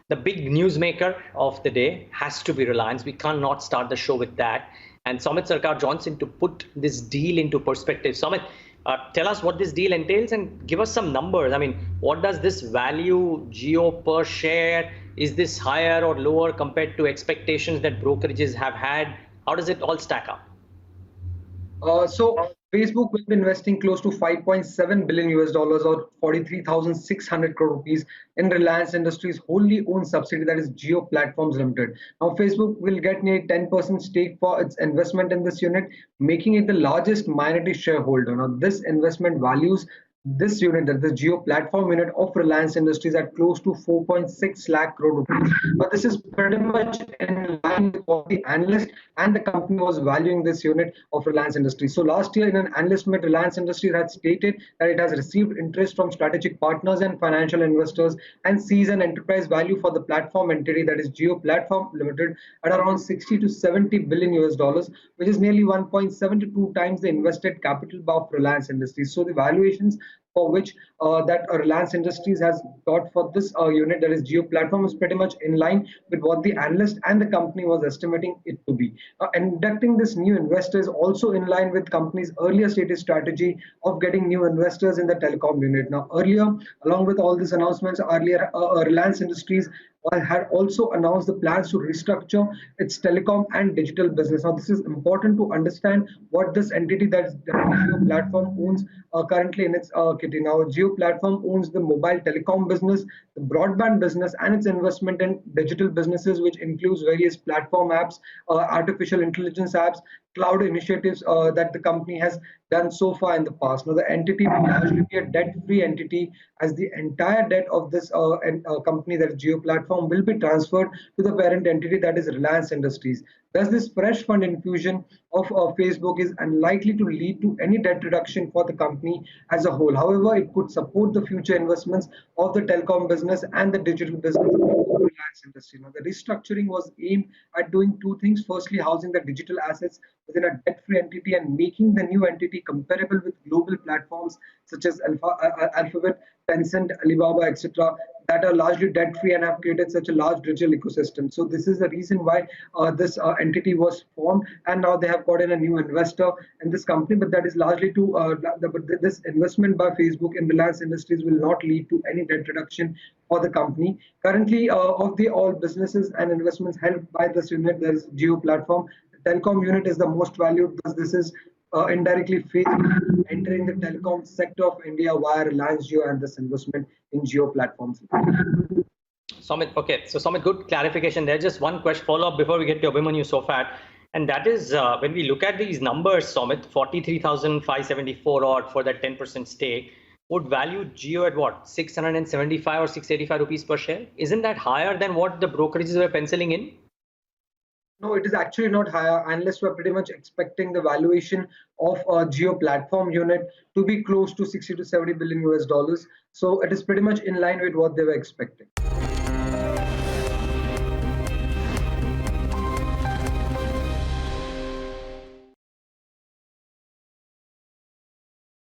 the big newsmaker of the day has to be Reliance. We cannot start the show with that. And Samit Sarkar joins in to put this deal into perspective. Samit, tell us what this deal entails and give us some numbers. I mean, what does this value Jio per share? Is this higher or lower compared to expectations that brokerages have had? How does it all stack up? So Facebook will be investing close to 5.7 billion US dollars or 43,600 crore rupees in Reliance Industries' wholly owned subsidiary, that is Jio Platforms Limited. Now, Facebook will get nearly 10% stake for its investment in this unit, making it the largest minority shareholder. Now, this investment values this unit, that the Jio Platform unit of Reliance Industries, at close to 4.6 lakh crore rupees. But this is pretty much in line with what the analyst and the company was valuing this unit of Reliance Industries. So last year in an analyst meet, Reliance Industries had stated that it has received interest from strategic partners and financial investors and sees an enterprise value for the platform entity, that is Jio Platform Limited, at around 60 to 70 billion US dollars, which is nearly 1.72 times the invested capital of Reliance Industries. So the valuations for which that Reliance Industries has got for this unit, that is Jio Platform, is pretty much in line with what the analyst and the company was estimating it to be. Inducting this new investor is also in line with company's earlier stated strategy of getting new investors in the telecom unit. Now, earlier, along with all these announcements, earlier Reliance Industries had also announced the plans to restructure its telecom and digital business. Now, this is important to understand what this entity that Jio Platform owns currently in its kitty. Now, Jio Platform owns the mobile telecom business, the broadband business, and its investment in digital businesses, which includes various platform apps, artificial intelligence apps, cloud initiatives that the company has done so far in the past. Now, the entity will largely be a debt-free entity, as the entire debt of this company, that is Jio Platform, will be transferred to the parent entity, that is Reliance Industries. Thus, this fresh fund infusion of Facebook is unlikely to lead to any debt reduction for the company as a whole. However, it could support the future investments of the telecom business and the digital business of Reliance Industries. Now, the restructuring was aimed at doing two things. Firstly, housing the digital assets within a debt-free entity and making the new entity comparable with global platforms such as Alphabet, Tencent, Alibaba, etc., that are largely debt-free and have created such a large digital ecosystem. So this is the reason why this entity was formed, and now they have got in a new investor in this company. But that is largely to this investment by Facebook in Reliance Industries will not lead to any debt reduction for the company. Currently, of the all businesses and investments held by this unit, there is Jio Platform. The telecom unit is the most valued, thus this is indirectly Facebook entering the telecom sector of India via Reliance Jio and this investment in Jio Platforms. Samit, okay. So Samit, good clarification there. Just one question follow-up before we get to Abhimanyu Sofat. And that is when we look at these numbers, Samit, 43,574 odd for that 10% stake would value Jio at what, 675 or 685 rupees per share? Isn't that higher than what the brokerages were penciling in? No, it is actually not higher. Analysts were pretty much expecting the valuation of a Jio Platform unit to be close to 60 to 70 billion US dollars. So it is pretty much in line with what they were expecting.